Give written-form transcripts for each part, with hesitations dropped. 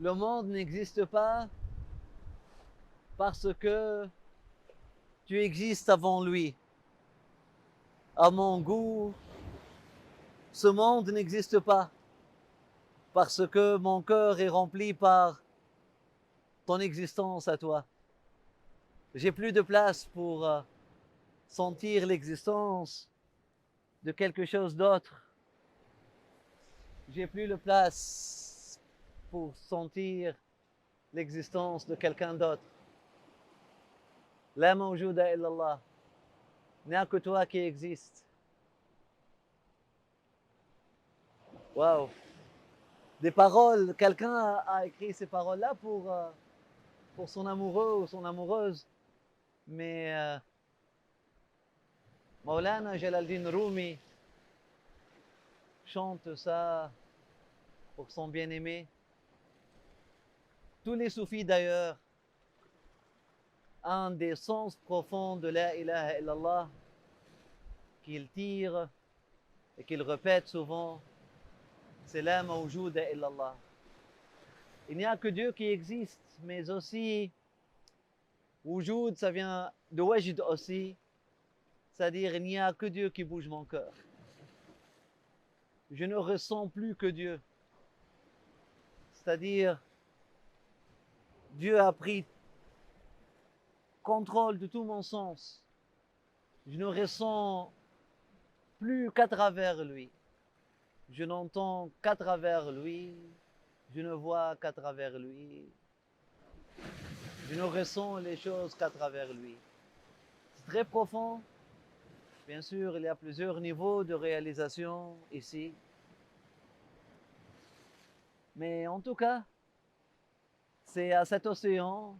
Le monde n'existe pas parce que tu existes avant lui. À mon goût, ce monde n'existe pas parce que mon cœur est rempli par ton existence à toi. J'ai plus de place pour sentir l'existence de quelque chose d'autre. J'ai plus de place pour sentir l'existence de quelqu'un d'autre. La mawjouda illallah. Il n'y a que toi qui existe. Waouh. Des paroles, quelqu'un a écrit ces paroles-là pour son amoureux ou son amoureuse. Mais Maulana Jalaluddin Rumi chante ça pour son bien-aimé. Tous les soufis d'ailleurs, un des sens profonds de la ilaha illallah qu'ils tirent et qu'ils répètent souvent, c'est la mawjouda illallah. Il n'y a que Dieu qui existe, mais aussi wujud, ça vient de wajd aussi, c'est-à-dire il n'y a que Dieu qui bouge mon cœur. Je ne ressens plus que Dieu. C'est-à-dire, Dieu a pris contrôle de tout mon sens. Je ne ressens plus qu'à travers lui. Je n'entends qu'à travers lui. Je ne vois qu'à travers lui. Je ne ressens les choses qu'à travers lui. C'est très profond. Bien sûr, il y a plusieurs niveaux de réalisation ici. Mais en tout cas, c'est à cet océan,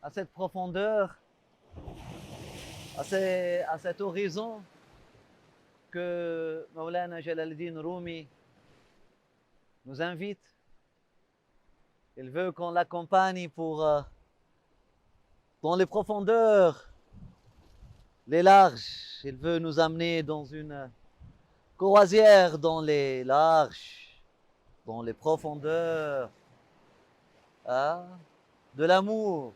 à cette profondeur, à cet horizon que Maulana Jalaluddin Rumi nous invite. Il veut qu'on l'accompagne pour dans les profondeurs, les larges. Il veut nous amener dans une croisière dans les larges, dans les profondeurs de l'amour,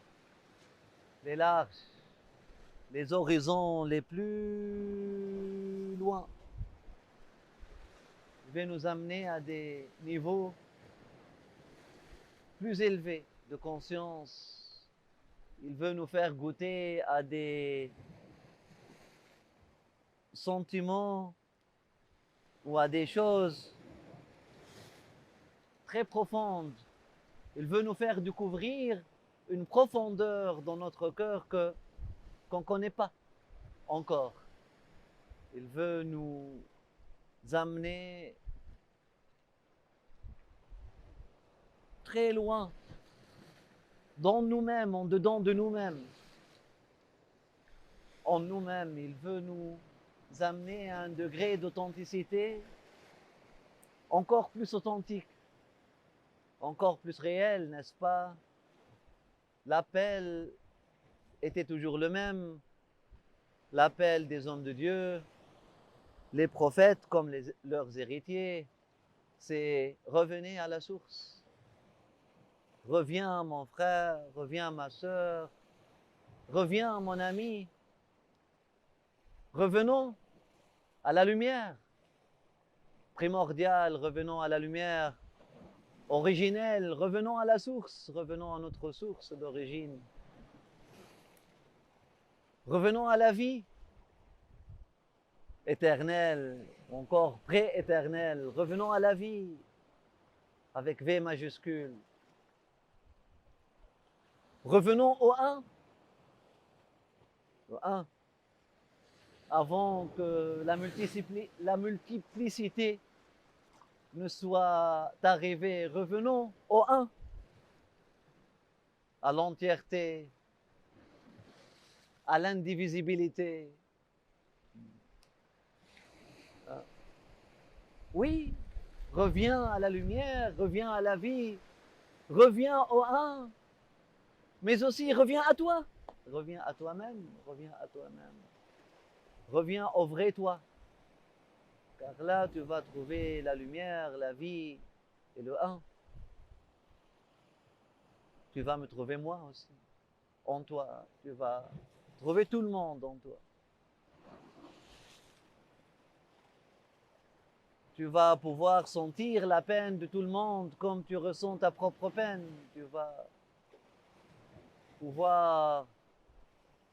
les larges, les horizons les plus loin. Il veut nous amener à des niveaux plus élevés de conscience. Il veut nous faire goûter à des sentiments ou à des choses très profondes. Il veut nous faire découvrir une profondeur dans notre cœur qu'on ne connaît pas encore. Il veut nous amener très loin, dans nous-mêmes, en dedans de nous-mêmes. En nous-mêmes, il veut nous amener à un degré d'authenticité encore plus authentique, encore plus réel, n'est-ce pas? L'appel était toujours le même, l'appel des hommes de Dieu, les prophètes comme leurs héritiers, c'est revenez à la source. Reviens mon frère, reviens ma soeur, reviens mon ami. Revenons à la lumière primordiale, revenons à la lumière originelle, revenons à la source, revenons à notre source d'origine. Revenons à la vie éternelle, encore pré-éternelle. Revenons à la vie avec V majuscule. Revenons au 1. Au 1. Avant que la multiplicité ne soit arrivée, revenons au 1. À l'entièreté, à l'indivisibilité. Oui, reviens à la lumière, reviens à la vie, reviens au 1, mais aussi reviens à toi, reviens à toi-même, reviens à toi-même, reviens au vrai toi, car là tu vas trouver la lumière, la vie et le 1. tu vas me trouver moi aussi. En toi, tu vas trouver tout le monde en toi. Tu vas pouvoir sentir la peine de tout le monde comme tu ressens ta propre peine. Tu vas pouvoir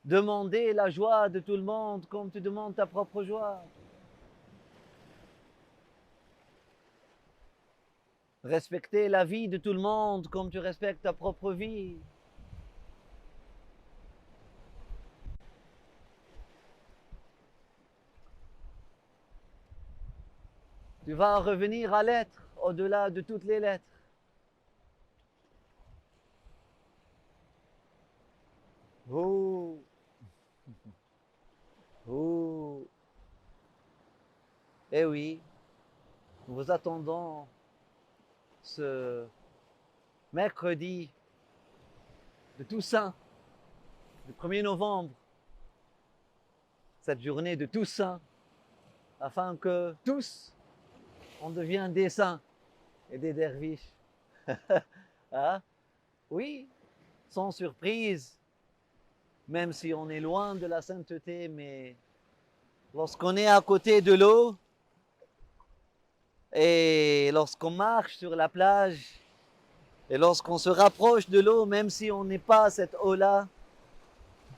demander la joie de tout le monde comme tu demandes ta propre joie. Respecter la vie de tout le monde comme tu respectes ta propre vie. Tu vas revenir à l'être au-delà de toutes les lettres. Oh, oh. Eh oui, nous vous attendons ce mercredi de Toussaint, le 1er novembre, cette journée de Toussaint, afin que tous, on devienne des saints et des derviches. Hein? Oui, sans surprise, même si on est loin de la sainteté, mais lorsqu'on est à côté de l'eau et lorsqu'on marche sur la plage et lorsqu'on se rapproche de l'eau, même si on n'est pas à cette eau-là,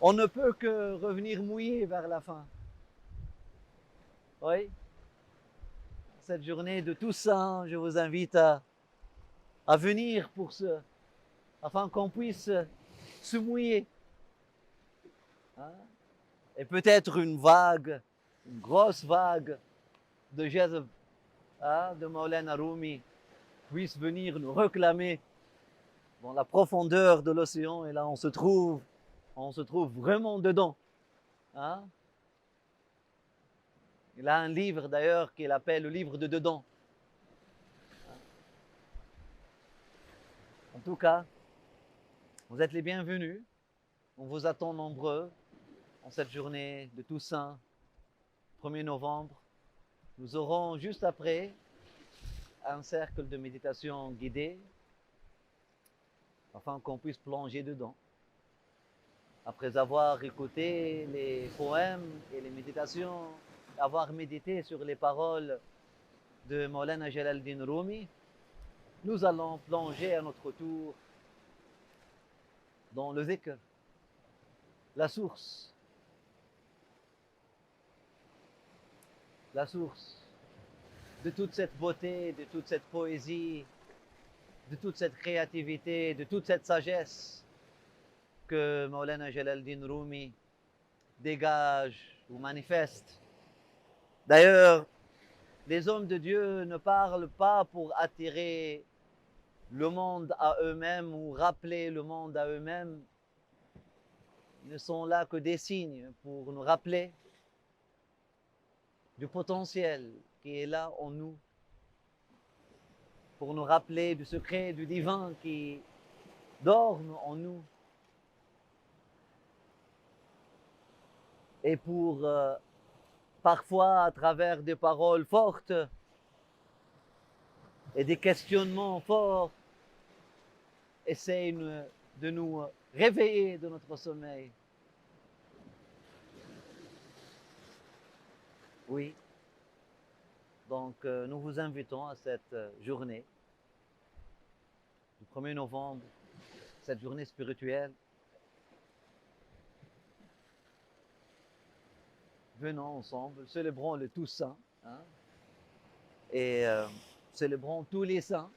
on ne peut que revenir mouillé vers la fin. Oui, cette journée de Toussaint, je vous invite à venir pour ce, afin qu'on puisse se mouiller. Hein? Et peut-être une vague, une grosse vague de Jazb, hein, de Maulana Rumi, puisse venir nous réclamer dans la profondeur de l'océan. Et là, on se trouve vraiment dedans. Hein? Il a un livre d'ailleurs qu'il appelle le livre de dedans. En tout cas, vous êtes les bienvenus. On vous attend nombreux en cette journée de Toussaint, 1er novembre. Nous aurons juste après un cercle de méditation guidée afin qu'on puisse plonger dedans. Après avoir écouté les poèmes et les méditations, avoir médité sur les paroles de Maulana Jalaluddin Rumi, nous allons plonger à notre tour dans le zikr, la source de toute cette beauté, de toute cette poésie, de toute cette créativité, de toute cette sagesse que Maulana Jalaluddin Rumi dégage ou manifeste. D'ailleurs, les hommes de Dieu ne parlent pas pour attirer le monde à eux-mêmes ou rappeler le monde à eux-mêmes. Ils ne sont là que des signes pour nous rappeler du potentiel qui est là en nous, pour nous rappeler du secret du divin qui dorme en nous, et pour parfois à travers des paroles fortes et des questionnements forts, essayer de nous réveiller de notre sommeil. Oui. Donc nous vous invitons à cette journée du 1er novembre, cette journée spirituelle. Venons ensemble, célébrons le Toussaint, hein, et célébrons tous les saints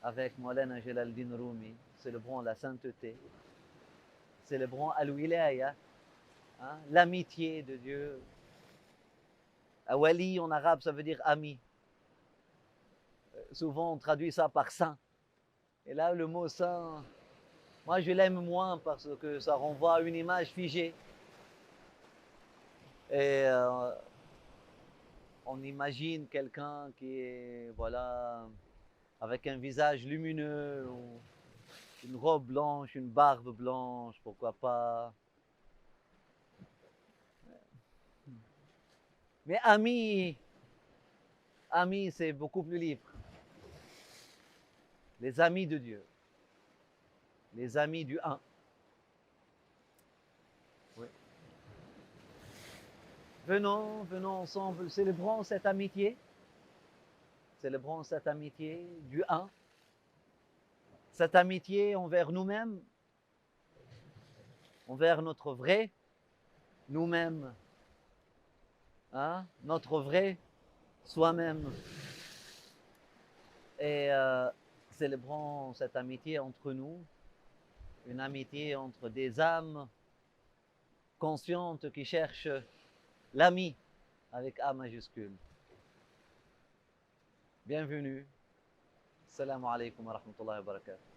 avec Maulana Jalaluddin Rumi, célébrons la sainteté, célébrons Al-Wilaya, hein, l'amitié de Dieu. Wali en arabe, ça veut dire ami. Souvent on traduit ça par saint. Et là, le mot saint, moi je l'aime moins parce que ça renvoie à une image figée. Et on imagine quelqu'un qui est, voilà, avec un visage lumineux, une robe blanche, une barbe blanche, pourquoi pas. Mais ami, c'est beaucoup plus libre. Les amis de Dieu. les amis du 1. Oui. Venons, venons ensemble, célébrons cette amitié. Célébrons cette amitié du 1. Cette amitié envers nous-mêmes, envers notre vrai nous-mêmes, hein, notre vrai soi-même. Et célébrons cette amitié entre nous, une amitié entre des âmes conscientes qui cherchent l'ami avec A majuscule. Bienvenue. Assalamu alaikum wa rahmatullahi wa barakatuh.